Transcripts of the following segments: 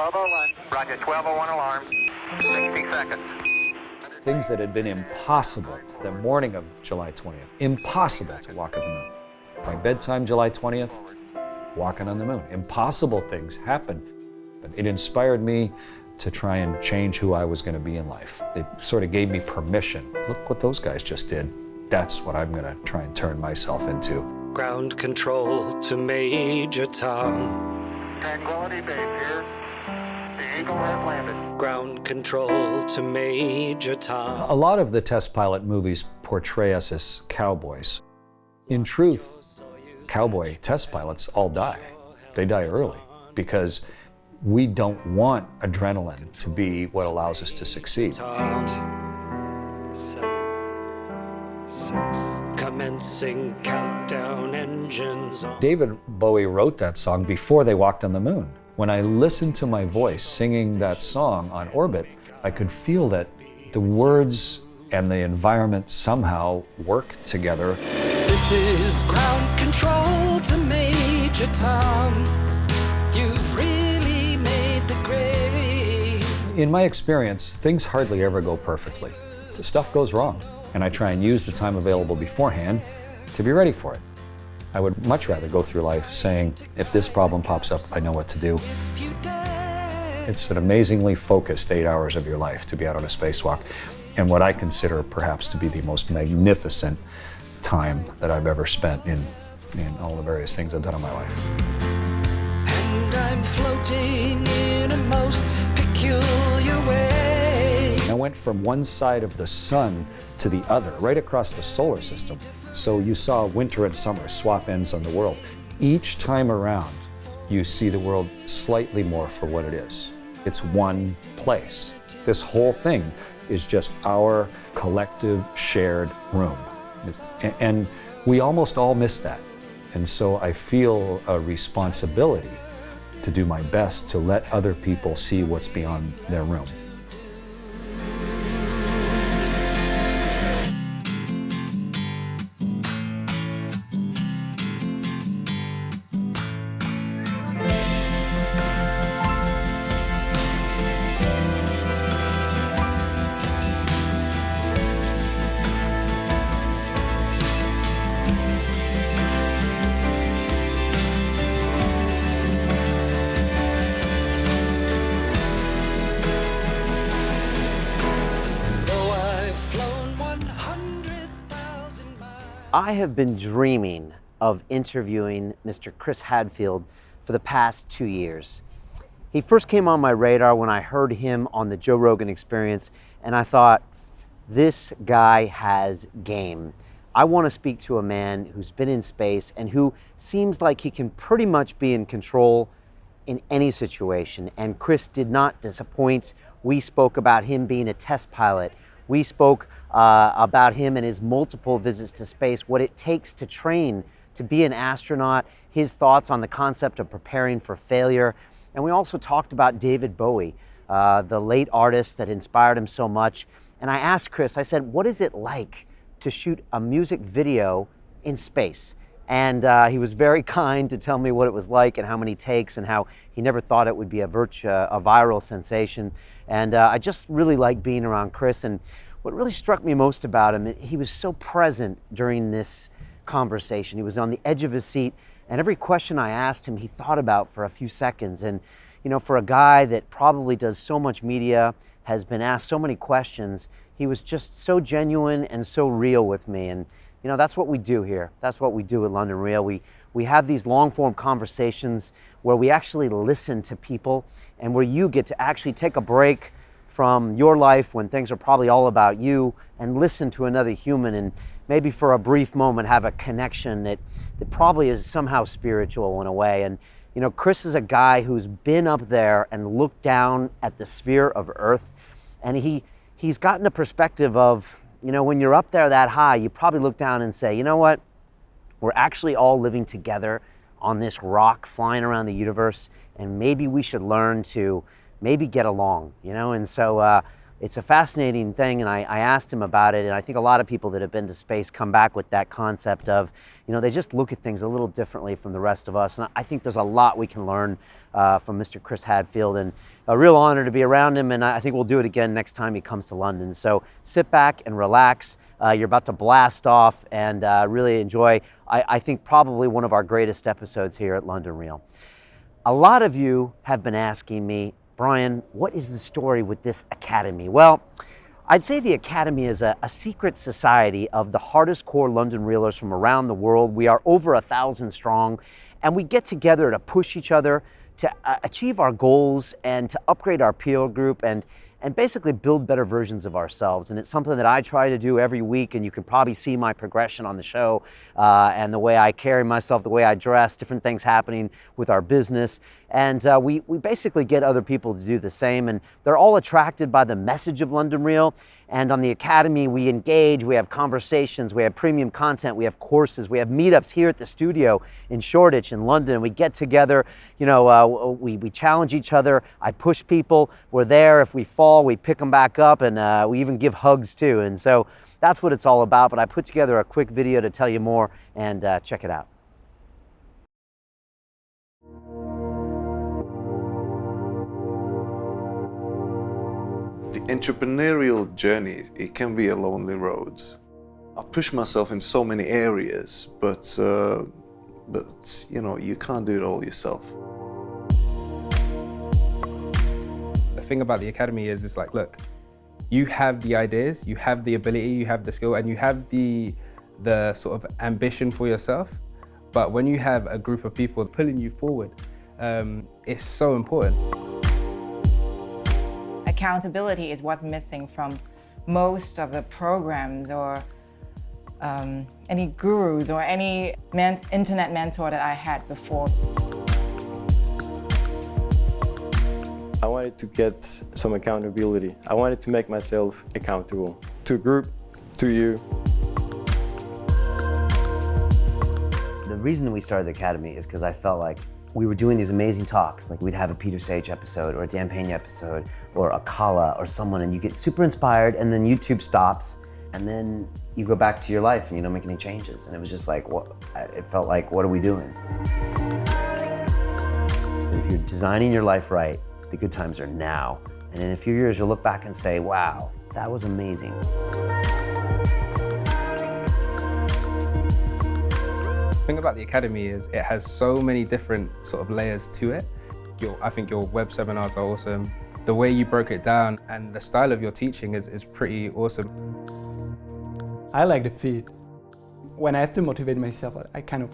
1201. Roger, 1201 alarm. 60 seconds. Things that had been impossible the morning of July 20th. Impossible to walk on the moon. By bedtime, July 20th, walking on the moon. Impossible things happened. But it inspired me to try and change who I was going to be in life. It sort of gave me permission. Look what those guys just did. That's what I'm going to try and turn myself into. Ground control to Major Tom. Tranquility Base here. The Eagle has landed. Ground control to Major Tom. A lot of the test pilot movies portray us as cowboys. In truth, cowboy test pilots all die. They die early because we don't want adrenaline to be what allows us to succeed. Commencing countdown engines on. David Bowie wrote that song before they walked on the moon. When I listened to my voice singing that song on orbit, I could feel that the words and the environment somehow work together. This is ground control to Major Tom. You've really made the grade. In my experience, things hardly ever go perfectly. Stuff goes wrong, and I try and use the time available beforehand to be ready for it. I would much rather go through life saying, if this problem pops up, I know what to do. It's an amazingly focused 8 hours of your life to be out on a spacewalk, and what I consider perhaps to be the most magnificent time that I've ever spent in all the various things I've done in my life. And I'm floating in a most peculiar way. I went from one side of the sun to the other, right across the solar system. So you saw winter and summer swap ends on the world. Each time around, you see the world slightly more for what it is. It's one place. This whole thing is just our collective shared room. And we almost all miss that. And so I feel a responsibility to do my best to let other people see what's beyond their room. I have been dreaming of interviewing Mr. Chris Hadfield for the past 2 years. He first came on my radar when I heard him on the Joe Rogan Experience, and I thought, this guy has game. I want to speak to a man who's been in space and who seems like he can pretty much be in control in any situation. And Chris did not disappoint. We spoke about him being a test pilot. We spoke about him and his multiple visits to space, what it takes to train to be an astronaut, his thoughts on the concept of preparing for failure. And we also talked about David Bowie, the late artist that inspired him so much. And I asked Chris, I said, what is it like to shoot a music video in space? And he was very kind to tell me what it was like and how many takes and how he never thought it would be a viral sensation. And I just really like being around Chris. And what really struck me most about him, he was so present during this conversation. He was on the edge of his seat, and every question I asked him, he thought about for a few seconds. And, you know, for a guy that probably does so much media, has been asked so many questions, he was just so genuine and so real with me. And, you know, that's what we do here. That's what we do at London Real. We have these long-form conversations where we actually listen to people and where you get to actually take a break from your life when things are probably all about you and listen to another human and maybe for a brief moment have a connection that probably is somehow spiritual in a way. And, you know, Chris is a guy who's been up there and looked down at the sphere of Earth, and he's gotten a perspective of, you know, when you're up there that high, you probably look down and say, you know what, we're actually all living together on this rock flying around the universe, and maybe we should learn to maybe get along, you know? And so it's a fascinating thing, and I asked him about it, and I think a lot of people that have been to space come back with that concept of, they just look at things a little differently from the rest of us, and I think there's a lot we can learn from Mr. Chris Hadfield, and a real honor to be around him, and I think we'll do it again next time he comes to London. So sit back and relax. You're about to blast off and really enjoy, I think, probably one of our greatest episodes here at London Real. A lot of you have been asking me, Brian, what is the story with this academy? Well, I'd say the academy is a secret society of the hardest core London Reelers from around the world. We are over 1,000 strong, and we get together to push each other, to achieve our goals, and to upgrade our peer group, and basically build better versions of ourselves. And it's something that I try to do every week, and you can probably see my progression on the show, and the way I carry myself, the way I dress, different things happening with our business. And we basically get other people to do the same, and they're all attracted by the message of London Real. And on the Academy, we engage, we have conversations, we have premium content, we have courses, we have meetups here at the studio in Shoreditch in London. We get together, we challenge each other. I push people. We're there. If we fall, we pick them back up, and we even give hugs too. And so that's what it's all about. But I put together a quick video to tell you more, and check it out. The entrepreneurial journey, it can be a lonely road. I push myself in so many areas, but you can't do it all yourself. The thing about the Academy is, it's like, look, you have the ideas, you have the ability, you have the skill, and you have the sort of ambition for yourself. But when you have a group of people pulling you forward, it's so important. Accountability is what's missing from most of the programs or any gurus or any internet mentor that I had before. I wanted to get some accountability. I wanted to make myself accountable to a group, to you. The reason we started the Academy is because I felt like we were doing these amazing talks, like we'd have a Peter Sage episode or a Dan Pena episode or a Kala or someone, and you get super inspired, and then YouTube stops, and then you go back to your life and you don't make any changes. And it was just like, it felt like, what are we doing? If you're designing your life right, the good times are now. And in a few years, you'll look back and say, wow, that was amazing. The thing about the Academy is it has so many different sort of layers to it. I think your web seminars are awesome. The way you broke it down and the style of your teaching is pretty awesome. I like the feed. When I have to motivate myself, I kind of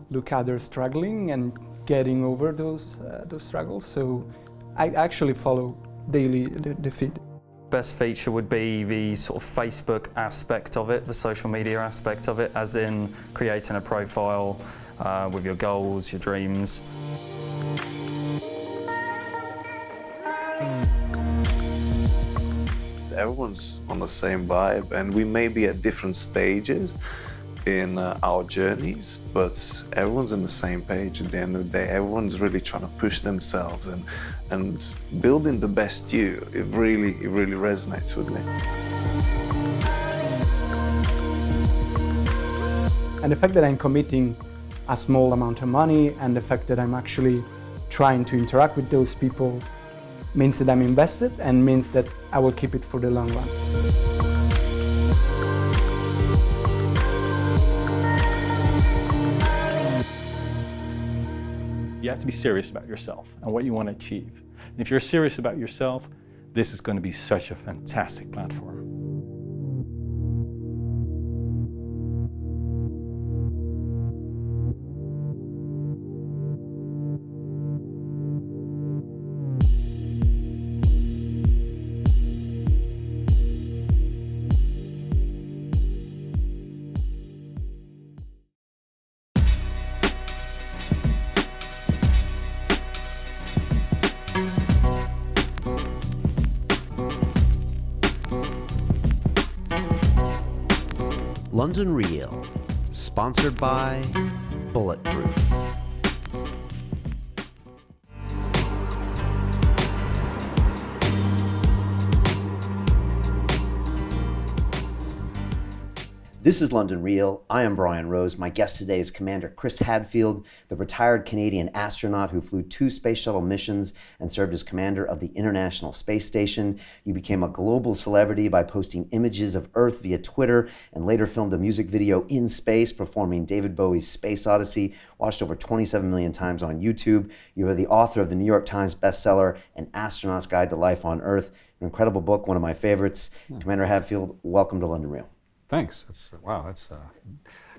look at others struggling and getting over those struggles. So I actually follow daily the feed. Best feature would be the sort of Facebook aspect of it, the social media aspect of it, as in creating a profile with your goals, your dreams. Everyone's on the same vibe, and we may be at different stages in our journeys, but everyone's on the same page at the end of the day. Everyone's really trying to push themselves and building the best you. It really resonates with me. And the fact that I'm committing a small amount of money, and the fact that I'm actually trying to interact with those people, means that I'm invested and means that I will keep it for the long run. You have to be serious about yourself and what you want to achieve. And if you're serious about yourself, this is going to be such a fantastic platform. London Real, sponsored by Bulletproof. This is London Real. I am Brian Rose. My guest today is Commander Chris Hadfield, the retired Canadian astronaut who flew 2 space shuttle missions and served as commander of the International Space Station. You became a global celebrity by posting images of Earth via Twitter and later filmed a music video in space performing David Bowie's Space Odyssey, watched over 27 million times on YouTube. You are the author of the New York Times bestseller, An Astronaut's Guide to Life on Earth, an incredible book, one of my favorites. Commander Hadfield, welcome to London Real. Thanks. That's a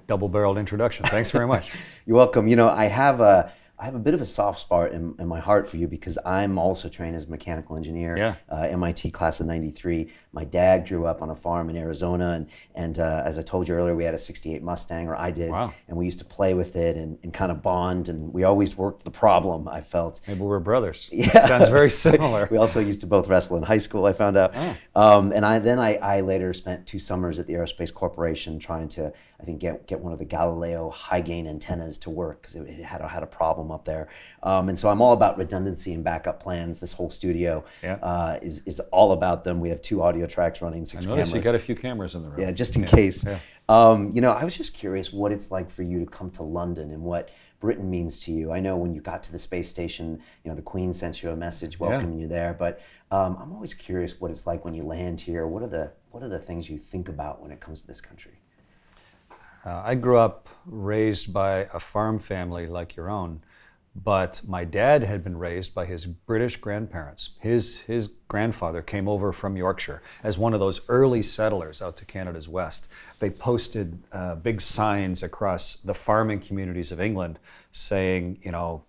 double-barreled introduction. Thanks very much. You're welcome. You know, I have a bit of a soft spot in my heart for you because I'm also trained as a mechanical engineer. MIT class of '93. My dad grew up on a farm in Arizona, and as I told you earlier, we had a '68 Mustang, or I did, and we used to play with it and kind of bond, and we always worked the problem, I felt. Maybe we're brothers. Yeah. Sounds very similar. We also used to both wrestle in high school, I found out. And I later spent 2 summers at the Aerospace Corporation trying to, I think, get one of the Galileo high gain antennas to work because it had a problem up there. And so I'm all about redundancy and backup plans. This whole studio is all about them. We have 2 audio tracks running, 6 cameras. You got a few cameras in the room. Yeah, just in case. Yeah. You know, I was just curious what it's like for you to come to London and what Britain means to you. I know when you got to the space station, you know, the Queen sent you a message welcoming you there, but I'm always curious what it's like when you land here. What are the things you think about when it comes to this country? I grew up raised by a farm family like your own, but my dad had been raised by his British grandparents. His grandfather came over from Yorkshire as one of those early settlers out to Canada's west. They posted big signs across the farming communities of England saying, you know,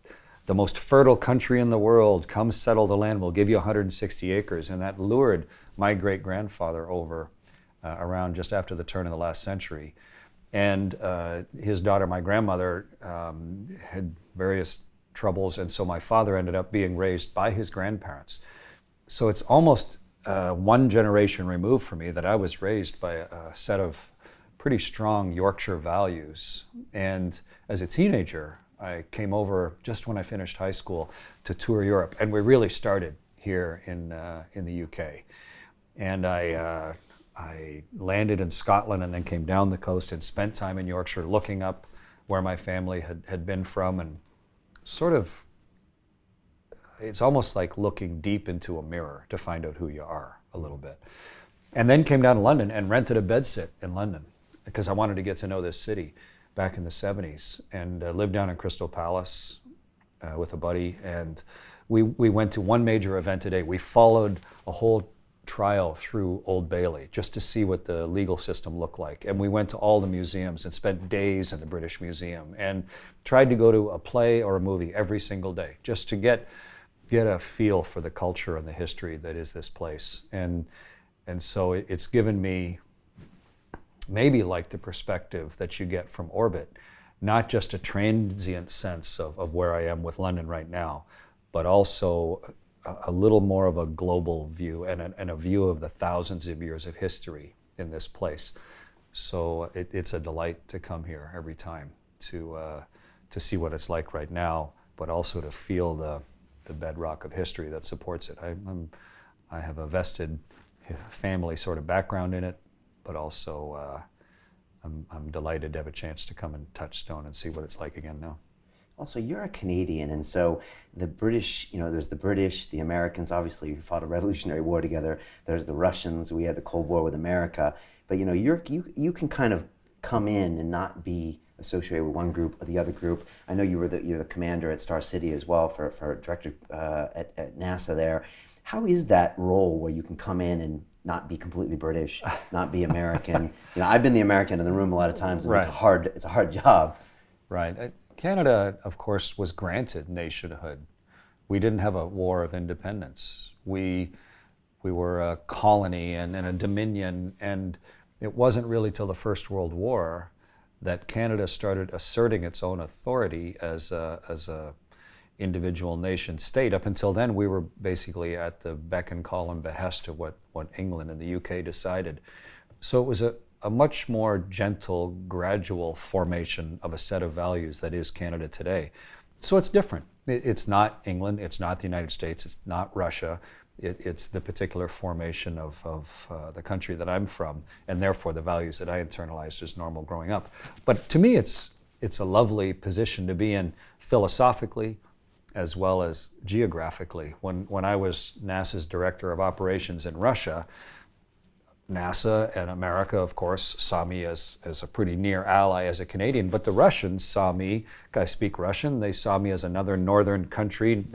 the most fertile country in the world, come settle the land, we'll give you 160 acres. And that lured my great-grandfather over around just after the turn of the last century. And his daughter, my grandmother, had various troubles, and so my father ended up being raised by his grandparents. So it's almost 1 generation removed from me that I was raised by a set of pretty strong Yorkshire values. And as a teenager, I came over just when I finished high school to tour Europe, and we really started here in the UK. And I landed in Scotland and then came down the coast and spent time in Yorkshire looking up where my family had been from, and sort of, it's almost like looking deep into a mirror to find out who you are a little bit. And then came down to London and rented a bedsit in London because I wanted to get to know this city back in the 70s, and lived down in Crystal Palace with a buddy, and we went to one major event a day. We followed a whole trial through Old Bailey just to see what the legal system looked like. And we went to all the museums and spent days in the British Museum and tried to go to a play or a movie every single day just to get a feel for the culture and the history that is this place. And so it's given me maybe like the perspective that you get from orbit, not just a transient sense of where I am with London right now, but also a little more of a global view and a view of the thousands of years of history in this place. So it's a delight to come here every time to see what it's like right now, but also to feel the bedrock of history that supports it. I have a vested family sort of background in it, but also I'm delighted to have a chance to come and touch stone and see what it's like again now. Also, you're a Canadian, and so the British, you know, there's the British, the Americans, obviously we fought a Revolutionary War together. There's the Russians, we had the Cold War with America. But you know, you can kind of come in and not be associated with one group or the other group. I know you're the commander at Star City as well for director at NASA there. How is that role where you can come in and not be completely British, not be American? You know, I've been the American in the room a lot of times, and it's a hard job. Right. Canada, of course, was granted nationhood. We didn't have a war of independence. We were a colony and a dominion, and it wasn't really till the First World War that Canada started asserting its own authority as a individual nation state. Up until then, we were basically at the beck and call and behest of what England and the UK decided. So it was a much more gentle, gradual formation of a set of values that is Canada today. So it's different. It's not England, it's not the United States, it's not Russia. It's the particular formation of the country that I'm from, and therefore the values that I internalized as normal growing up. But to me, it's a lovely position to be in philosophically as well as geographically. When I was NASA's director of operations in Russia, NASA and America, of course, saw me as a pretty near ally as a Canadian, but the Russians saw me, I speak Russian, they saw me as another northern country,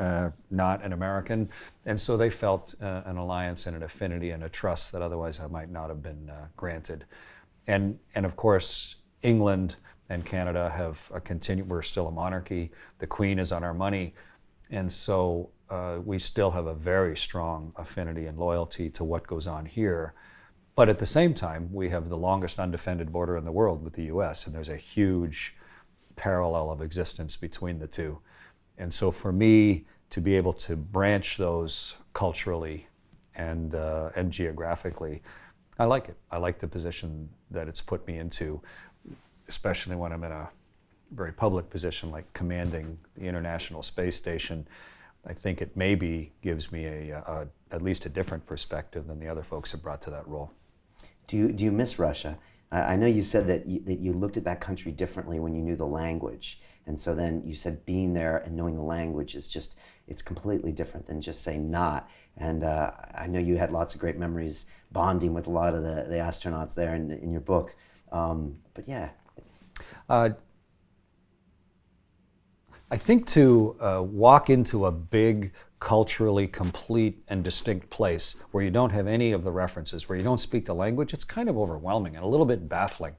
not an American, and so they felt an alliance and an affinity and a trust that otherwise I might not have been granted. And of course, England and Canada have continued, we're still a monarchy, the Queen is on our money, and so we still have a very strong affinity and loyalty to what goes on here. But at the same time, we have the longest undefended border in the world with the US, and there's a huge parallel of existence between the two. And so for me to be able to branch those culturally and geographically, I like it. I like the position that it's put me into, especially when I'm in a very public position like commanding the International Space Station. I think it maybe gives me at least a different perspective than the other folks have brought to that role. Do you miss Russia? I know you said that you looked at that country differently when you knew the language, and so then you said being there and knowing the language is just, it's completely different than just saying not. And I know you had lots of great memories bonding with a lot of the astronauts there in your book. But yeah. I think to walk into a big, culturally complete and distinct place where you don't have any of the references, where you don't speak the language, it's kind of overwhelming and a little bit baffling.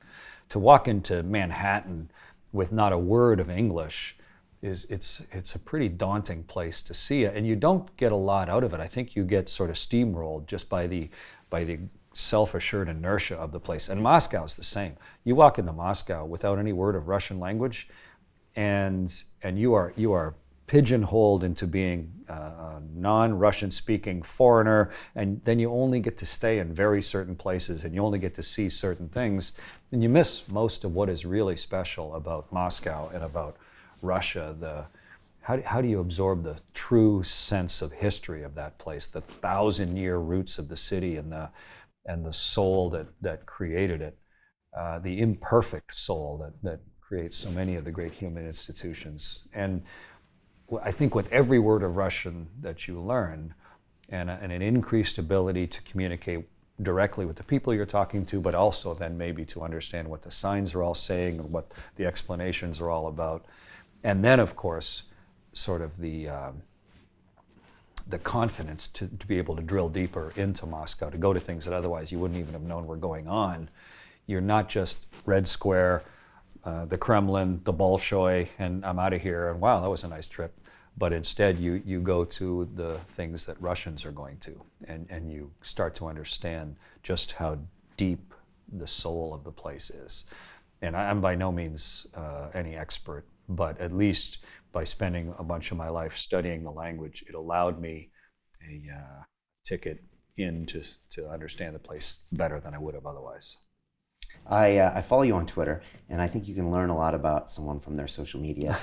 To walk into Manhattan with not a word of English, it's a pretty daunting place to see it, and you don't get a lot out of it. I think you get sort of steamrolled just by the self-assured inertia of the place. And Moscow's the same. You walk into Moscow without any word of Russian language, and you are pigeonholed into being a non-Russian speaking foreigner, and then you only get to stay in very certain places and you only get to see certain things, and you miss most of what is really special about Moscow and about Russia. How do you absorb the true sense of history of that place, the 1,000-year roots of the city and the soul that created it, the imperfect soul that creates so many of the great human institutions. And I think with every word of Russian that you learn and an increased ability to communicate directly with the people you're talking to, but also then maybe to understand what the signs are all saying and what the explanations are all about. And then, of course, sort of the confidence to be able to drill deeper into Moscow, to go to things that otherwise you wouldn't even have known were going on. You're not just Red Square, the Kremlin, the Bolshoi, and I'm out of here, and wow, that was a nice trip. But instead, you go to the things that Russians are going to, and you start to understand just how deep the soul of the place is. And I'm by no means any expert, but at least by spending a bunch of my life studying the language, it allowed me a ticket in to understand the place better than I would have otherwise. I follow you on Twitter, and I think you can learn a lot about someone from their social media.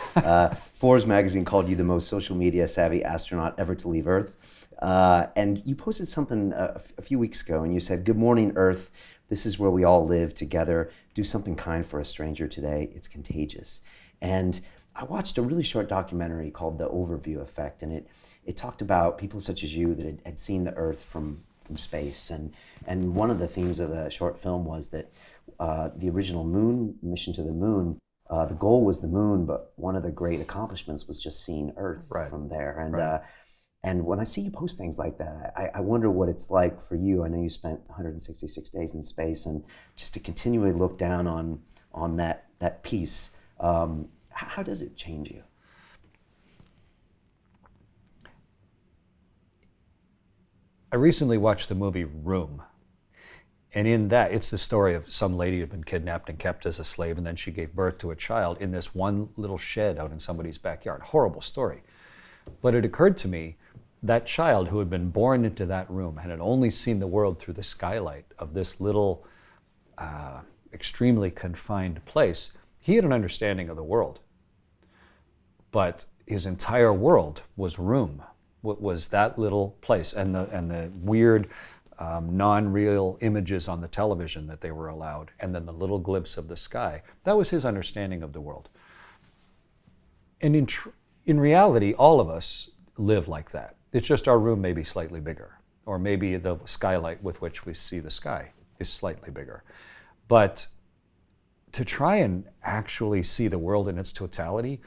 Forbes magazine called you the most social media savvy astronaut ever to leave Earth. And you posted something a few weeks ago, and you said, "Good morning, Earth. This is where we all live together. Do something kind for a stranger today. It's contagious." And I watched a really short documentary called The Overview Effect, and it talked about people such as you that had seen the Earth from space. And one of the themes of the short film was that the original moon mission to the moon, the goal was the moon, but one of the great accomplishments was just seeing Earth from there. And and when I see you post things like that, I wonder what it's like for you. I know you spent 166 days in space, and just to continually look down on that piece, how does it change you? I recently watched the movie Room, and in that, it's the story of some lady who had been kidnapped and kept as a slave, and then she gave birth to a child in this one little shed out in somebody's backyard. Horrible story. But it occurred to me, that child who had been born into that room and had only seen the world through the skylight of this little, extremely confined place, he had an understanding of the world. But his entire world was room. was that little place, and the weird non-real images on the television that they were allowed, and then the little glimpse of the sky. That was his understanding of the world. And in reality, all of us live like that. It's just our room may be slightly bigger, or maybe the skylight with which we see the sky is slightly bigger. But to try and actually see the world in its totality,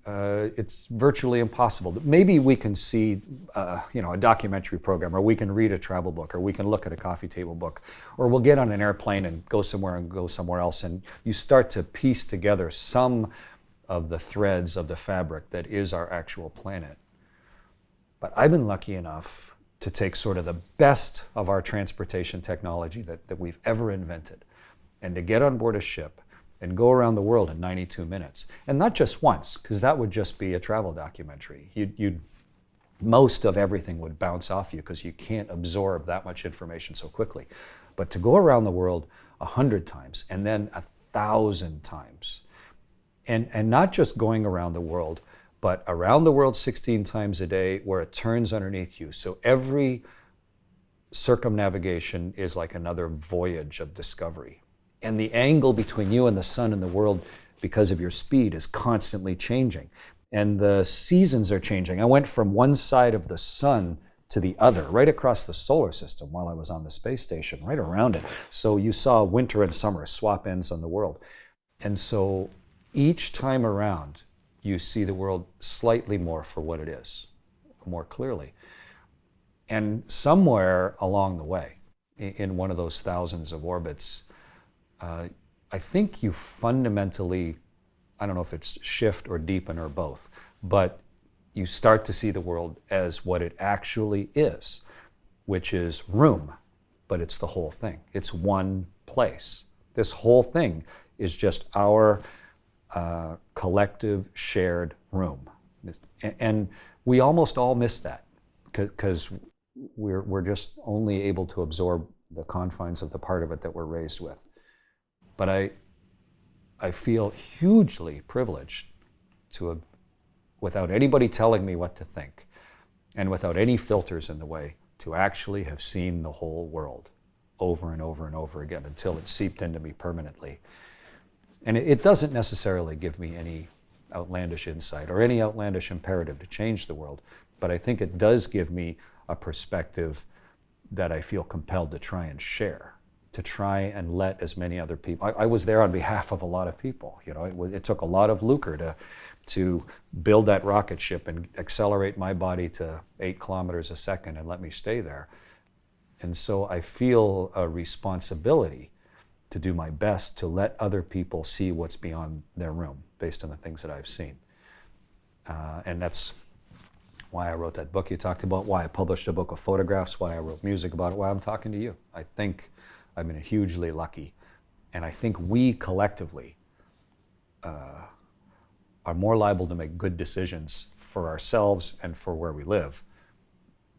it's virtually impossible. Maybe we can see, a documentary program, or we can read a travel book, or we can look at a coffee table book, or we'll get on an airplane and go somewhere else, and you start to piece together some of the threads of the fabric that is our actual planet. But I've been lucky enough to take sort of the best of our transportation technology that we've ever invented, and to get on board a ship and go around the world in 92 minutes. And not just once, because that would just be a travel documentary. Most of everything would bounce off you because you can't absorb that much information so quickly. But to go around the world 100 times and then 1,000 times, and not just going around the world, but around the world 16 times a day where it turns underneath you. So every circumnavigation is like another voyage of discovery. And the angle between you and the sun and the world, because of your speed, is constantly changing. And the seasons are changing. I went from one side of the sun to the other, right across the solar system while I was on the space station, right around it. So you saw winter and summer swap ends on the world. And so each time around, you see the world slightly more for what it is, more clearly. And somewhere along the way, in one of those thousands of orbits, I think you fundamentally, I don't know if it's shift or deepen or both, but you start to see the world as what it actually is, which is room, but it's the whole thing. It's one place. This whole thing is just our collective shared room. And we almost all miss that because we're just only able to absorb the confines of the part of it that we're raised with. But I feel hugely privileged to have, without anybody telling me what to think, and without any filters in the way, to actually have seen the whole world over and over and over again until it seeped into me permanently. And it doesn't necessarily give me any outlandish insight or any outlandish imperative to change the world, but I think it does give me a perspective that I feel compelled to try and share, to try and let as many other people. I was there on behalf of a lot of people. It took a lot of lucre to build that rocket ship and accelerate my body to 8 kilometers a second and let me stay there. And so I feel a responsibility to do my best to let other people see what's beyond their room based on the things that I've seen. And that's why I wrote that book you talked about, why I published a book of photographs, why I wrote music about it, why I'm talking to you. I think I've been hugely lucky. And I think we collectively are more liable to make good decisions for ourselves and for where we live,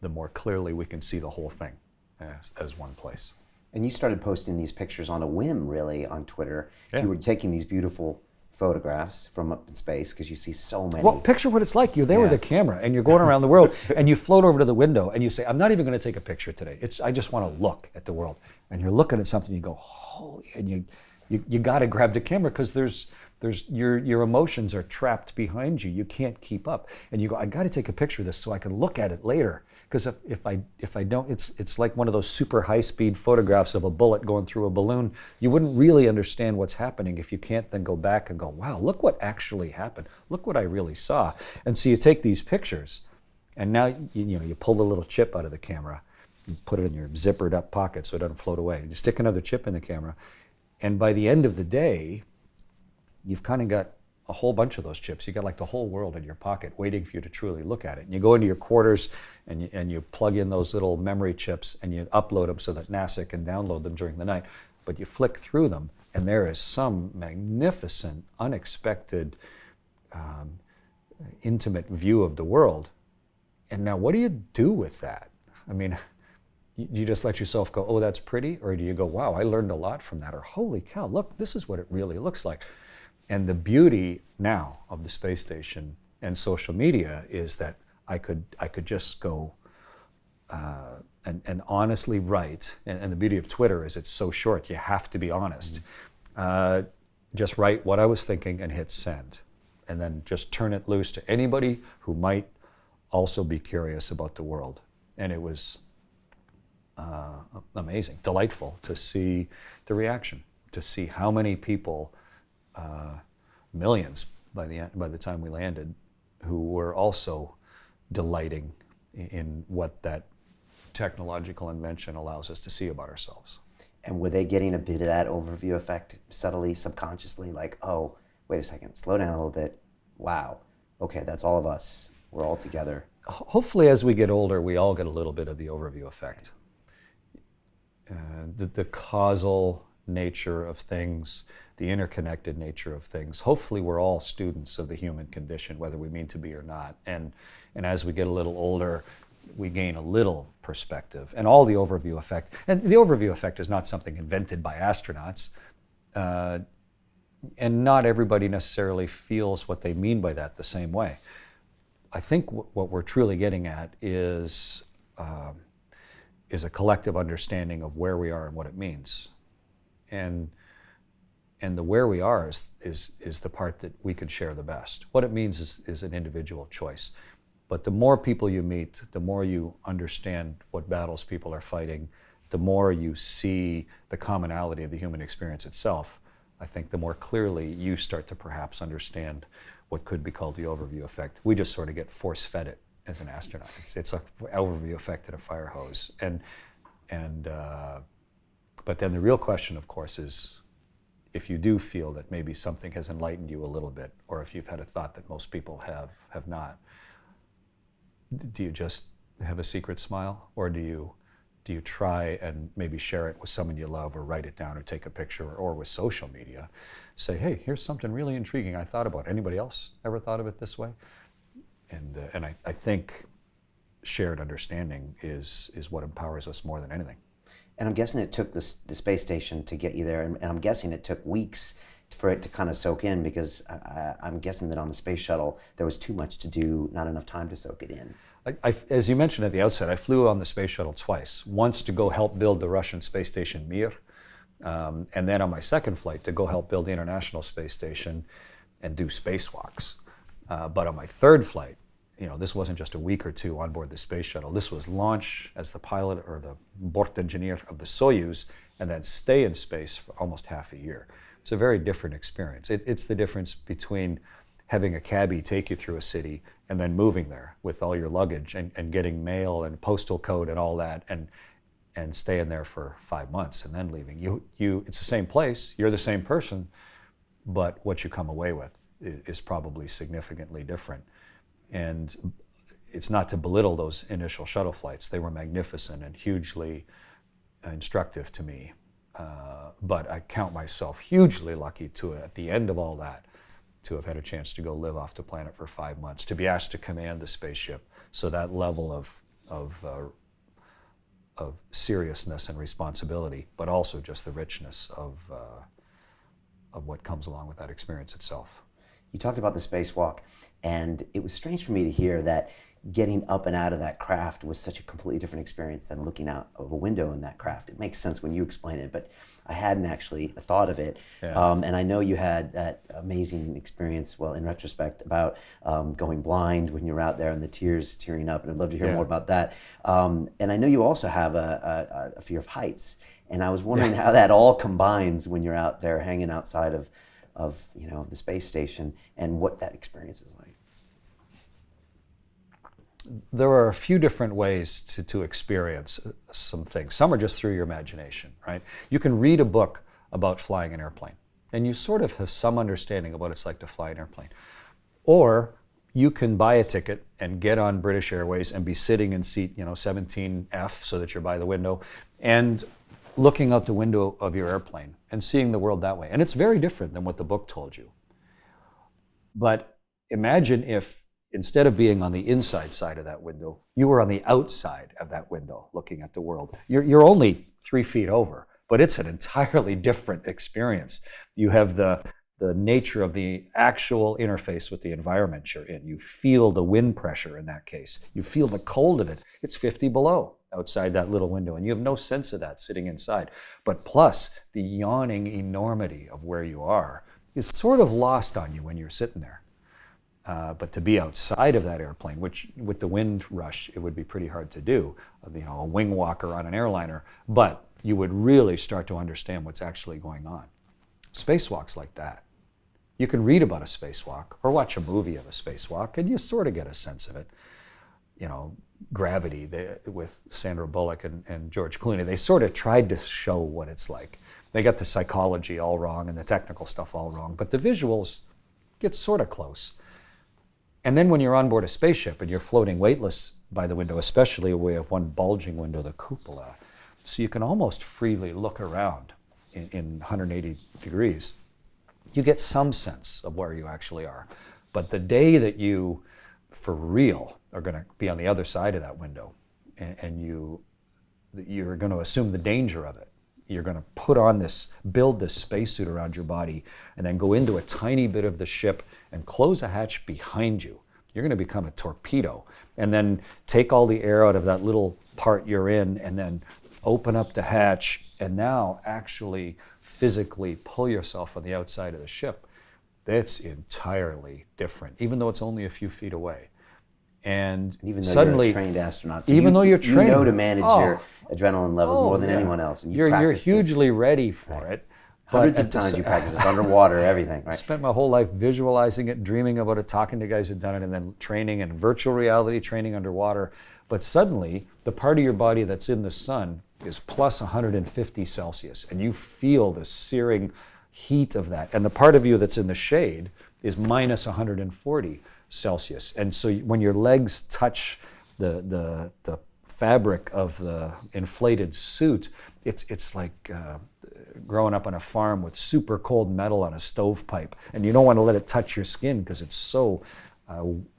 the more clearly we can see the whole thing as one place. And you started posting these pictures on a whim, really, on Twitter. Yeah. You were taking these beautiful photographs from up in space because you see so many. Well, picture what it's like. You're there with a camera and you're going around the world and you float over to the window and you say, I'm not even going to take a picture today. I just want to look at the world. And you're looking at something, you go, holy, and you got to grab the camera because there's your emotions are trapped behind you. You can't keep up. And you go, I got to take a picture of this so I can look at it later. Because if I don't, it's like one of those super high-speed photographs of a bullet going through a balloon. You wouldn't really understand what's happening if you can't then go back and go, wow, look what actually happened. Look what I really saw. And so you take these pictures, and now you pull the little chip out of the camera, you put it in your zippered up pocket so it doesn't float away. You stick another chip in the camera, and by the end of the day, you've kind of got a whole bunch of those chips. You got like the whole world in your pocket waiting for you to truly look at it. And you go into your quarters and you plug in those little memory chips and you upload them so that NASA can download them during the night. But you flick through them and there is some magnificent, unexpected, intimate view of the world. And now what do you do with that? I mean, you just let yourself go, oh, that's pretty? Or do you go, wow, I learned a lot from that? Or holy cow, look, this is what it really looks like. And the beauty now of the space station and social media is that I could just go and honestly write. And the beauty of Twitter is it's so short, you have to be honest. Just write what I was thinking and hit send. And then just turn it loose to anybody who might also be curious about the world. And it was amazing, delightful to see the reaction, to see how many people, millions by the time we landed, who were also delighting in what that technological invention allows us to see about ourselves. And were they getting a bit of that overview effect subtly, subconsciously, like, oh, wait a second, slow down a little bit. Wow, okay, that's all of us. We're all together. Hopefully as we get older, we all get a little bit of the overview effect. The causal nature of things, the interconnected nature of things. Hopefully we're all students of the human condition, whether we mean to be or not. And as we get a little older, we gain a little perspective. And all the overview effect, and the overview effect is not something invented by astronauts, and not everybody necessarily feels what they mean by that the same way. I think what we're truly getting at is a collective understanding of where we are and what it means. And the where we are is the part that we can share the best. What it means is an individual choice. But the more people you meet, the more you understand what battles people are fighting, the more you see the commonality of the human experience itself, I think the more clearly you start to perhaps understand what could be called the overview effect. We just sort of get force-fed it as an astronaut. It's an overview effect in a fire hose. But then the real question, of course, is if you do feel that maybe something has enlightened you a little bit, or if you've had a thought that most people have not, do you just have a secret smile, or do you try and maybe share it with someone you love, or write it down, or take a picture, or with social media, say, hey, here's something really intriguing I thought about. Anybody else ever thought of it this way? And I think shared understanding is what empowers us more than anything. And I'm guessing it took the space station to get you there, and I'm guessing it took weeks for it to kind of soak in, because I'm guessing that on the space shuttle there was too much to do, not enough time to soak it in. As you mentioned at the outset, I flew on the space shuttle twice. Once to go help build the Russian space station Mir, and then on my second flight to go help build the International Space Station and do spacewalks. But on my third flight, this wasn't just a week or two on board the space shuttle. This was launch as the pilot or the Bort engineer of the Soyuz, and then stay in space for almost half a year. It's a very different experience. It's the difference between having a cabbie take you through a city and then moving there with all your luggage and getting mail and postal code and all that, and staying there for 5 months and then leaving. It's the same place, you're the same person, but what you come away with is probably significantly different. And it's not to belittle those initial shuttle flights. They were magnificent and hugely instructive to me. But I count myself hugely lucky to, at the end of all that, to have had a chance to go live off the planet for 5 months, to be asked to command the spaceship. So that level of seriousness and responsibility, but also just the richness of what comes along with that experience itself. You talked about the spacewalk, and it was strange for me to hear that getting up and out of that craft was such a completely different experience than looking out of a window in that craft. It makes sense when you explain it, but I hadn't actually thought of it. Yeah. And I know you had that amazing experience, well, in retrospect, about going blind when you were out there and the tearing up, and I'd love to hear more about that. And I know you also have a fear of heights, and I was wondering how that all combines when you're out there hanging outside of the space station, and what that experience is like. There are a few different ways to experience some things. Some are just through your imagination, right? You can read a book about flying an airplane, and you sort of have some understanding of what it's like to fly an airplane. Or you can buy a ticket and get on British Airways and be sitting in seat 17F, so that you're by the window, and looking out the window of your airplane and seeing the world that way. And it's very different than what the book told you. But imagine if, instead of being on the inside side of that window, you were on the outside of that window looking at the world. You're only 3 feet over, but it's an entirely different experience. You have the the nature of the actual interface with the environment you're in. You feel the wind pressure in that case. You feel the cold of it. It's 50 below outside that little window, and you have no sense of that sitting inside. But plus, the yawning enormity of where you are is sort of lost on you when you're sitting there. But to be outside of that airplane, which with the wind rush, it would be pretty hard to do, a wing walker on an airliner, but you would really start to understand what's actually going on. Spacewalk's like that. You can read about a spacewalk or watch a movie of a spacewalk and you sort of get a sense of it. Gravity with Sandra Bullock and George Clooney, they sort of tried to show what it's like. They got the psychology all wrong and the technical stuff all wrong, but the visuals get sort of close. And then when you're on board a spaceship and you're floating weightless by the window, especially we have one bulging window, the cupola, so you can almost freely look around in 180 degrees. You get some sense of where you actually are. But the day that you, for real, are going to be on the other side of that window and you're going to assume the danger of it, you're going to build this spacesuit around your body and then go into a tiny bit of the ship and close a hatch behind you. You're going to become a torpedo and then take all the air out of that little part you're in and then open up the hatch and now actually physically pull yourself on the outside of the ship. That's entirely different, even though it's only a few feet away. And even though suddenly, you're a trained astronaut, so even though you're trained, you know to manage your adrenaline levels more than anyone else. And you're hugely ready for it. Hundreds of times you practice this underwater, everything, right? I spent my whole life visualizing it, dreaming about it, talking to guys who've done it, and then training and virtual reality training underwater. But suddenly, the part of your body that's in the sun is plus 150 Celsius, and you feel the searing heat of that. And the part of you that's in the shade is minus 140 Celsius. And so when your legs touch the fabric of the inflated suit, it's like growing up on a farm with super cold metal on a stovepipe, and you don't want to let it touch your skin because it's so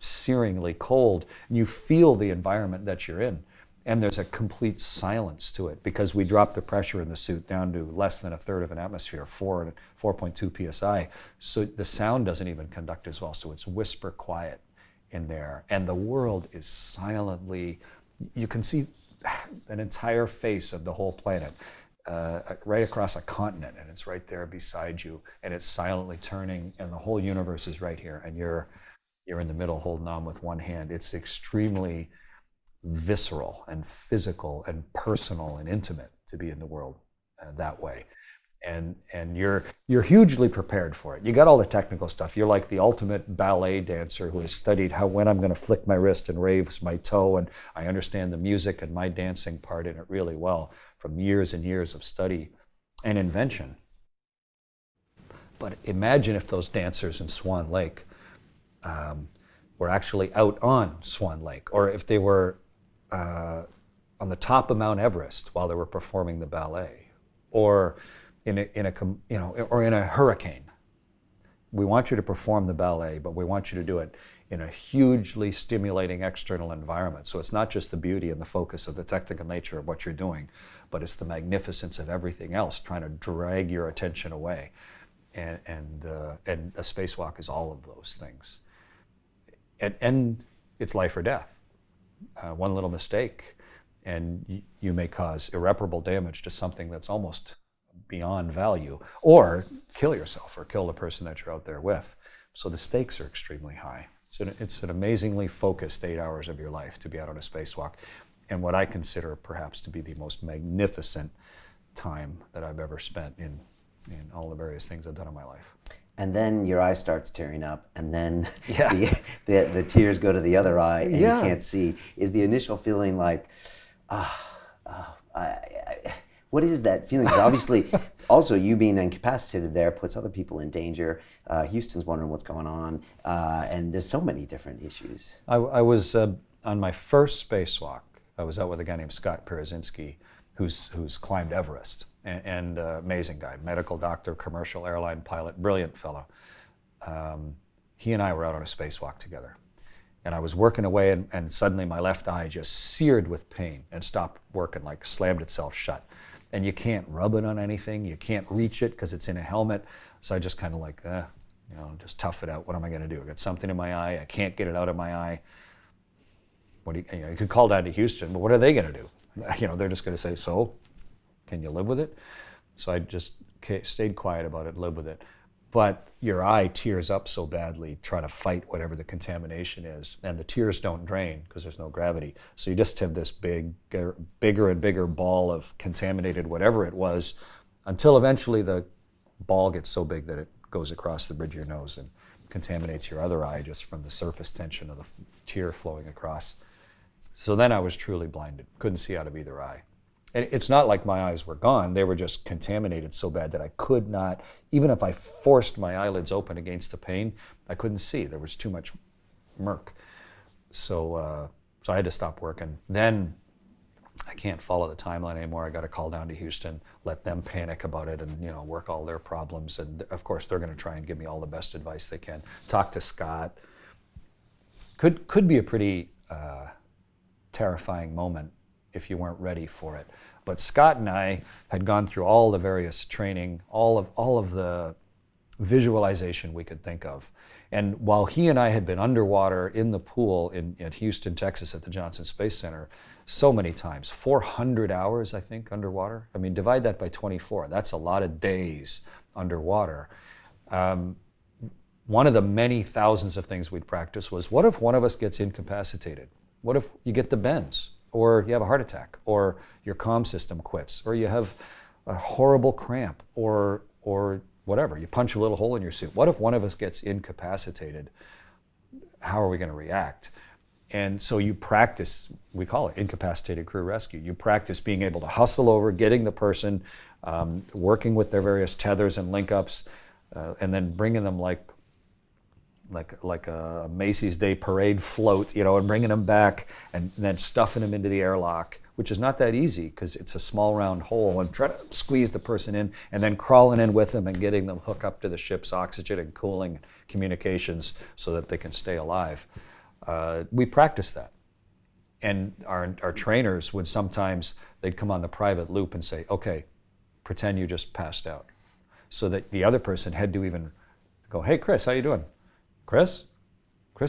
searingly cold. And you feel the environment that you're in, and there's a complete silence to it because we dropped the pressure in the suit down to less than a third of an atmosphere, 4.2 psi. So the sound doesn't even conduct as well. So it's whisper quiet in there, and the world is silently. You can see an entire face of the whole planet right across a continent, and it's right there beside you, and it's silently turning, and the whole universe is right here, and you're in the middle holding on with one hand. It's extremely visceral and physical and personal and intimate to be in the world that way. And you're hugely prepared for it. You got all the technical stuff. You're like the ultimate ballet dancer who has studied when I'm going to flick my wrist and raise my toe, and I understand the music and my dancing part in it really well from years and years of study and invention. But imagine if those dancers in Swan Lake were actually out on Swan Lake, or if they were on the top of Mount Everest while they were performing the ballet, or in a hurricane. We want you to perform the ballet, but we want you to do it in a hugely stimulating external environment. So it's not just the beauty and the focus of the technical nature of what you're doing, but it's the magnificence of everything else trying to drag your attention away. And a spacewalk is all of those things. And it's life or death. One little mistake, and you may cause irreparable damage to something that's almost beyond value, or kill yourself or kill the person that you're out there with. So the stakes are extremely high. It's an amazingly focused 8 hours of your life to be out on a spacewalk, and what I consider perhaps to be the most magnificent time that I've ever spent in all the various things I've done in my life. And then your eye starts tearing up, and then the tears go to the other eye, and you can't see. Is the initial feeling like, what is that feeling? Because obviously, also you being incapacitated there puts other people in danger. Houston's wondering what's going on, and there's so many different issues. I was on my first spacewalk. I was out with a guy named Scott Perezinski, who's climbed Everest, and amazing guy, medical doctor, commercial airline pilot, brilliant fellow. He and I were out on a spacewalk together. And I was working away, and suddenly my left eye just seared with pain and stopped working, like slammed itself shut. And you can't rub it on anything, you can't reach it because it's in a helmet, So I just kind of like, just tough it out. What am I going to do? I got something in my eye. I can't get it out of my eye. You could call down to Houston, but what are they going to do? They're just going to say, so, can you live with it? So I just stayed quiet about it, lived with it. But your eye tears up so badly trying to fight whatever the contamination is, and the tears don't drain because there's no gravity. So you just have this bigger and bigger ball of contaminated whatever it was, until eventually the ball gets so big that it goes across the bridge of your nose and contaminates your other eye just from the surface tension of the tear flowing across. So then I was truly blinded, couldn't see out of either eye. And it's not like my eyes were gone, they were just contaminated so bad that I could not, even if I forced my eyelids open against the pain, I couldn't see. There was too much murk. So I had to stop working. Then I can't follow the timeline anymore. I got to call down to Houston, let them panic about it and work all their problems. And of course, they're going to try and give me all the best advice they can. Talk to Scott. Could be a pretty terrifying moment if you weren't ready for it. But Scott and I had gone through all the various training, all of the visualization we could think of. And while he and I had been underwater in the pool at Houston, Texas at the Johnson Space Center so many times, 400 hours, I think, underwater. I mean, divide that by 24. That's a lot of days underwater. One of the many thousands of things we'd practice was, what if one of us gets incapacitated? What if you get the bends? Or you have a heart attack, or your comm system quits, or you have a horrible cramp, or whatever. You punch a little hole in your suit. What if one of us gets incapacitated? How are we going to react? And so you practice, we call it incapacitated crew rescue. You practice being able to hustle over, getting the person, working with their various tethers and link-ups, and then bringing them like a Macy's Day Parade float, and bringing them back and then stuffing them into the airlock, which is not that easy because it's a small round hole, and try to squeeze the person in and then crawling in with them and getting them hooked up to the ship's oxygen and cooling communications so that they can stay alive. We practice that. And our trainers would sometimes, they'd come on the private loop and say, okay, pretend you just passed out. So that the other person had to even go, hey, Chris, how you doing? Chris,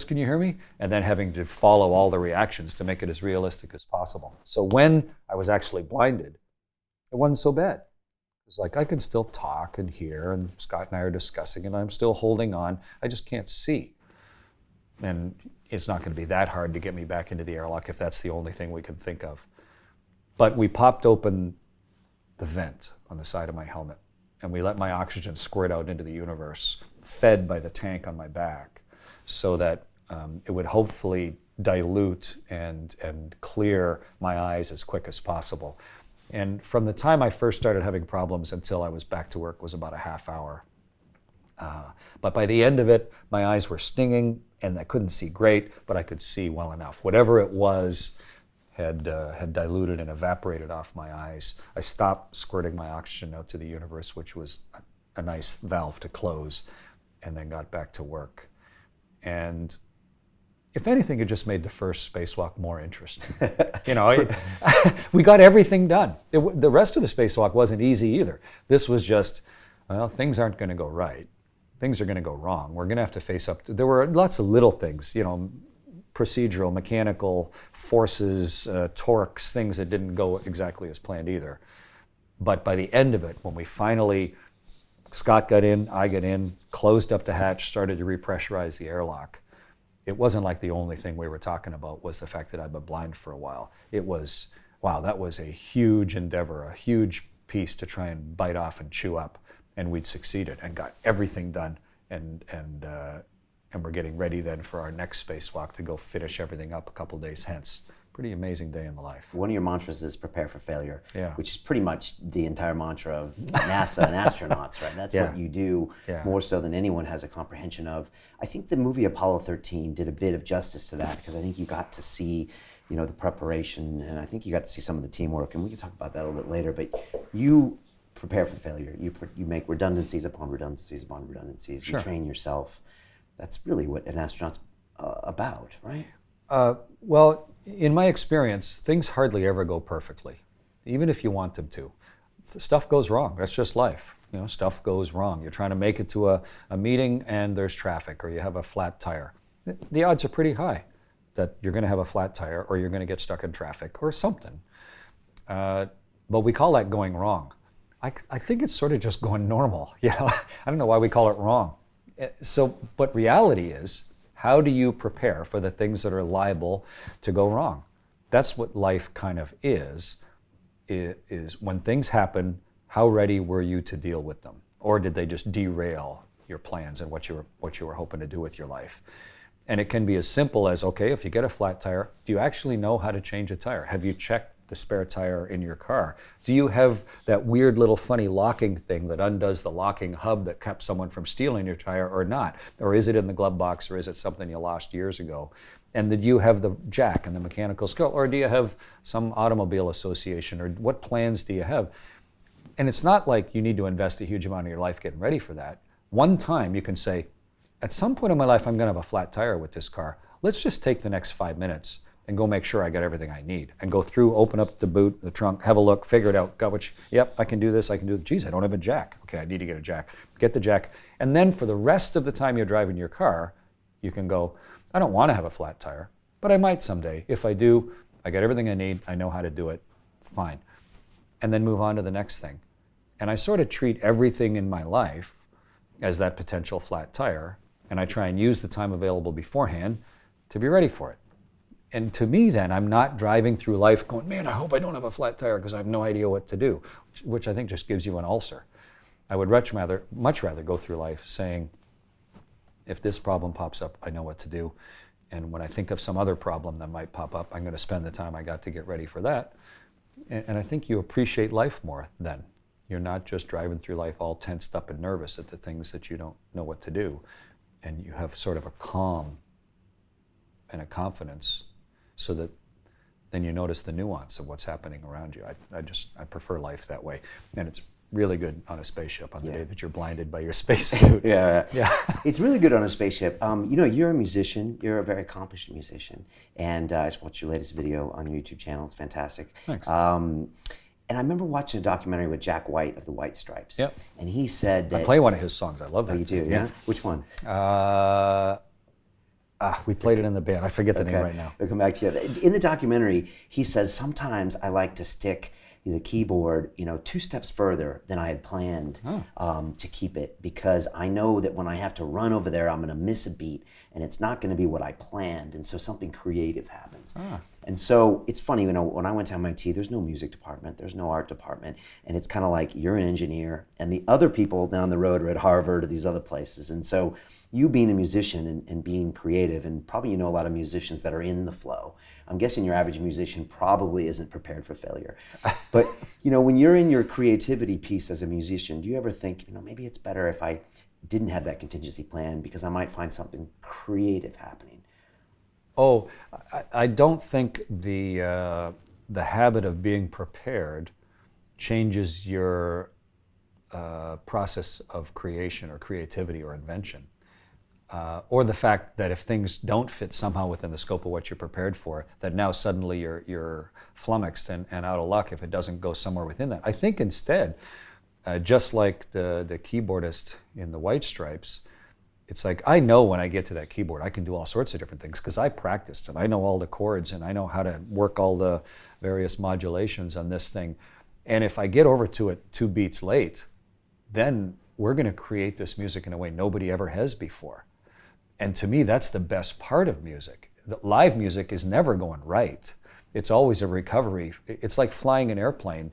can you hear me? And then having to follow all the reactions to make it as realistic as possible. So when I was actually blinded, it wasn't so bad. It's like I can still talk and hear, and Scott and I are discussing, and I'm still holding on. I just can't see. And it's not going to be that hard to get me back into the airlock if that's the only thing we could think of. But we popped open the vent on the side of my helmet, and we let my oxygen squirt out into the universe, fed by the tank on my back, so that it would hopefully dilute and clear my eyes as quick as possible. And from the time I first started having problems until I was back to work was about a half hour. But by the end of it, my eyes were stinging, and I couldn't see great, but I could see well enough. Whatever it was had diluted and evaporated off my eyes. I stopped squirting my oxygen out to the universe, which was a nice valve to close, and then got back to work. And if anything, it just made the first spacewalk more interesting. We got everything done. The rest of the spacewalk wasn't easy either. This was just, well, things aren't going to go right. Things are going to go wrong. We're going to have to face up. There were lots of little things, procedural, mechanical forces, torques, things that didn't go exactly as planned either. But by the end of it, when we finally, Scott got in, I got in, closed up the hatch, started to repressurize the airlock, it wasn't like the only thing we were talking about was the fact that I'd been blind for a while. It was, wow, that was a huge endeavor, a huge piece to try and bite off and chew up. And we'd succeeded and got everything done, and we're getting ready then for our next spacewalk to go finish everything up a couple days hence. Pretty amazing day in the life. One of your mantras is prepare for failure, yeah. Which is pretty much the entire mantra of NASA and astronauts, right? That's what you do more so than anyone has a comprehension of. I think the movie Apollo 13 did a bit of justice to that, because I think you got to see, the preparation, and I think you got to see some of the teamwork, and we can talk about that a little bit later, but you prepare for failure. You make redundancies upon redundancies upon redundancies. Sure. You train yourself. That's really what an astronaut's about, right? Well, in my experience, things hardly ever go perfectly, even if you want them to. Stuff goes wrong. That's just life. You know, stuff goes wrong. You're trying to make it to a meeting and there's traffic, or you have a flat tire. The odds are pretty high that you're going to have a flat tire, or you're going to get stuck in traffic, or something. But we call that going wrong. I think it's sort of just going normal. You know, I don't know why we call it wrong. So, but reality is, how do you prepare for the things that are liable to go wrong? That's what life kind of is when things happen, how ready were you to deal with them? Or did they just derail your plans and what you were hoping to do with your life? And it can be as simple as, okay, if you get a flat tire, do you actually know how to change a tire? Have you checked the spare tire in your car? Do you have that weird little funny locking thing that undoes the locking hub that kept someone from stealing your tire or not? Or is it in the glove box, or is it something you lost years ago? And did you have the jack and the mechanical skill, or do you have some automobile association, or what plans do you have? And it's not like you need to invest a huge amount of your life getting ready for that. One time you can say, at some point in my life, I'm going to have a flat tire with this car. Let's just take the next 5 minutes and go make sure I got everything I need, and go through, open up the boot, the trunk, have a look, figure it out, yep, I can do this, I can do it. Geez, I don't have a jack. Okay, I need to get a jack. Get the jack. And then for the rest of the time you're driving your car, you can go, I don't want to have a flat tire, but I might someday. If I do, I got everything I need, I know how to do it, fine. And then move on to the next thing. And I sort of treat everything in my life as that potential flat tire, and I try and use the time available beforehand to be ready for it. And to me then, I'm not driving through life going, man, I hope I don't have a flat tire because I have no idea what to do, which I think just gives you an ulcer. I would much rather go through life saying, if this problem pops up, I know what to do. And when I think of some other problem that might pop up, I'm going to spend the time I got to get ready for that. And I think you appreciate life more then. You're not just driving through life all tensed up and nervous at the things that you don't know what to do. And you have sort of a calm and a confidence, so that then you notice the nuance of what's happening around you. I prefer life that way. And it's really good on a spaceship on the day that you're blinded by your spacesuit. Yeah. It's really good on a spaceship. You know, you're a musician. You're a very accomplished musician. And I just watched your latest video on your YouTube channel. It's fantastic. Thanks. And I remember watching a documentary with Jack White of the White Stripes. Yep. And he said that... I play one of his songs. I love that. Oh, you do? Yeah. Which one? We played it in the band. I forget the name right now. We'll come back to you. In the documentary, he says, sometimes I like to stick the keyboard, 2 steps further than I had planned to keep it, because I know that when I have to run over there, I'm going to miss a beat, and it's not going to be what I planned, and so something creative happens. And so it's funny, when I went to MIT, there's no music department, there's no art department, and it's kind of like you're an engineer, and the other people down the road are at Harvard or these other places. And so you being a musician and being creative, and probably a lot of musicians that are in the flow. I'm guessing your average musician probably isn't prepared for failure. But when you're in your creativity piece as a musician, do you ever think, maybe it's better if I didn't have that contingency plan, because I might find something creative happening? Oh, I don't think the habit of being prepared changes your process of creation or creativity or invention. Or the fact that if things don't fit somehow within the scope of what you're prepared for, that now suddenly you're flummoxed and out of luck if it doesn't go somewhere within that. I think instead, just like the keyboardist in the White Stripes, it's like, I know when I get to that keyboard, I can do all sorts of different things because I practiced and I know all the chords and I know how to work all the various modulations on this thing. And if I get over to it 2 beats late, then we're going to create this music in a way nobody ever has before. And to me, that's the best part of music. The live music is never going right. It's always a recovery. It's like flying an airplane.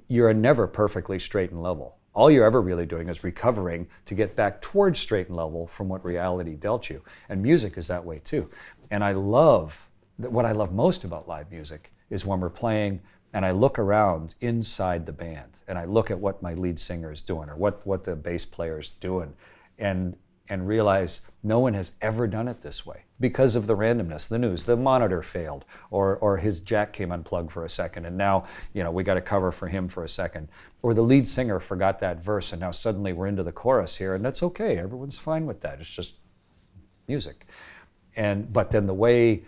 You're never perfectly straight and level. All you're ever really doing is recovering to get back towards straight and level from what reality dealt you. And music is that way too. And what I love most about live music is when we're playing and I look around inside the band and I look at what my lead singer is doing or what the bass player is doing, and realize no one has ever done it this way because of the randomness, the news, the monitor failed, or his jack came unplugged for a second and now we got to cover for him for a second, or the lead singer forgot that verse and now suddenly we're into the chorus here, and that's okay, everyone's fine with that, it's just music. But then the way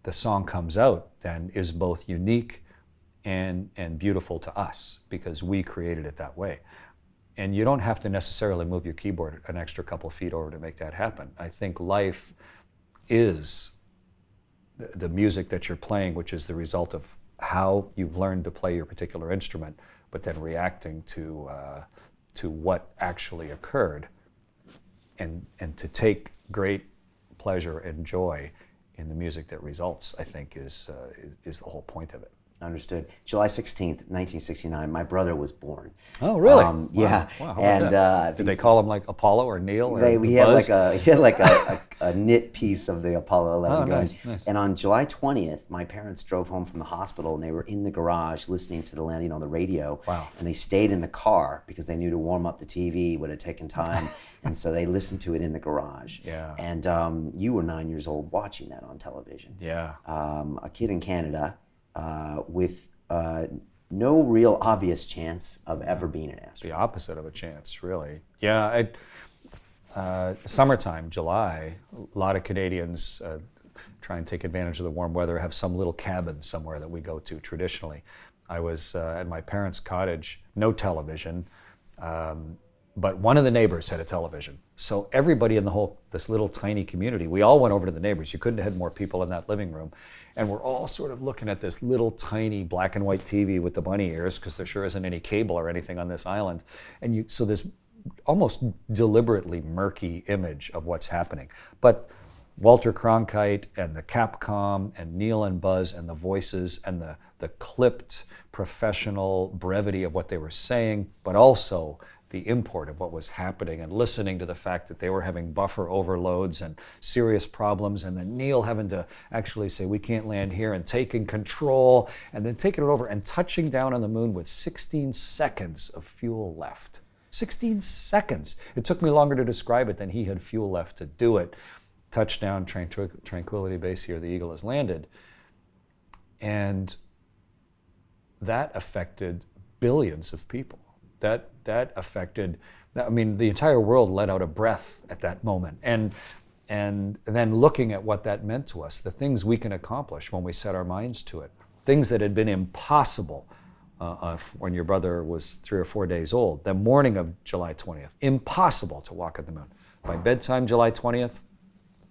the song comes out then is both unique and beautiful to us because we created it that way. And you don't have to necessarily move your keyboard an extra couple feet over to make that happen. I think life is the music that you're playing, which is the result of how you've learned to play your particular instrument, but then reacting to what actually occurred, and to take great pleasure and joy in the music that results, I think is the whole point of it. Understood. July 16th, 1969, my brother was born. Oh, really? Yeah. Wow, how about that? Did they call him like Apollo or Neil? Or he had like a knit piece of the Apollo 11 going. Nice. And on July 20th, my parents drove home from the hospital and they were in the garage listening to the landing on the radio. Wow. And they stayed in the car because they knew to warm up the TV would have taken time. And so they listened to it in the garage. Yeah. And you were 9 years old watching that on television. Yeah. A kid in Canada with no real obvious chance of ever being an astronaut. The opposite of a chance, really. Yeah, summertime, July, a lot of Canadians try and take advantage of the warm weather, have some little cabin somewhere that we go to traditionally. I was at my parents' cottage, no television, but one of the neighbors had a television. So everybody in this little tiny community, we all went over to the neighbors. You couldn't have had more people in that living room. And we're all sort of looking at this little tiny black and white TV with the bunny ears, because there sure isn't any cable or anything on this island. And so this almost deliberately murky image of what's happening. But Walter Cronkite and the Capcom and Neil and Buzz and the voices and the clipped professional brevity of what they were saying, but also the import of what was happening, and listening to the fact that they were having buffer overloads and serious problems, and then Neil having to actually say, we can't land here, and taking control, and then taking it over and touching down on the moon with 16 seconds of fuel left. 16 seconds. It took me longer to describe it than he had fuel left to do it. Touchdown, Tranquility Base, here the Eagle has landed. And that affected billions of people. That affected, I mean, the entire world let out a breath at that moment. And then looking at what that meant to us, the things we can accomplish when we set our minds to it, things that had been impossible when your brother was 3 or 4 days old, the morning of July 20th, impossible to walk on the moon. By bedtime, July 20th,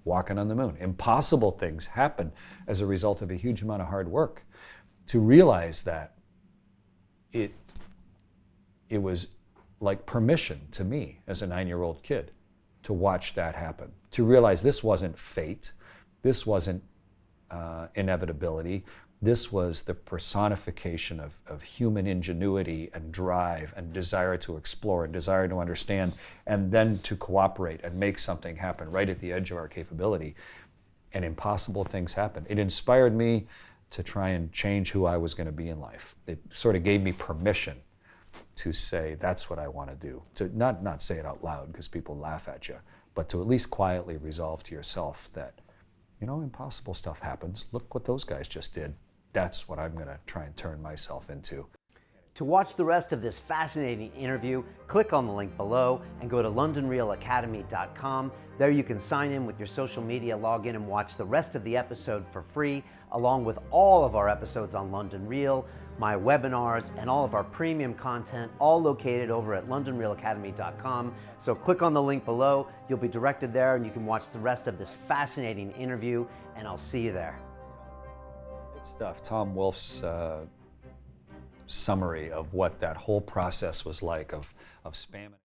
walking on the moon. Impossible things happen as a result of a huge amount of hard work. To realize that it was like permission to me as a 9-year-old kid to watch that happen, to realize this wasn't fate, this wasn't inevitability, this was the personification of human ingenuity and drive and desire to explore and desire to understand, and then to cooperate and make something happen right at the edge of our capability. And impossible things happen. It inspired me to try and change who I was going to be in life. It sort of gave me permission to say, that's what I want to do. To not say it out loud because people laugh at you, but to at least quietly resolve to yourself that, impossible stuff happens. Look what those guys just did. That's what I'm going to try and turn myself into. To watch the rest of this fascinating interview, click on the link below and go to londonreelacademy.com. There you can sign in with your social media, log in and watch the rest of the episode for free, along with all of our episodes on London Real, my webinars, and all of our premium content, all located over at londonreelacademy.com. So click on the link below, you'll be directed there, and you can watch the rest of this fascinating interview, and I'll see you there. Good stuff. Tom Wolfe's summary of what that whole process was like of spamming.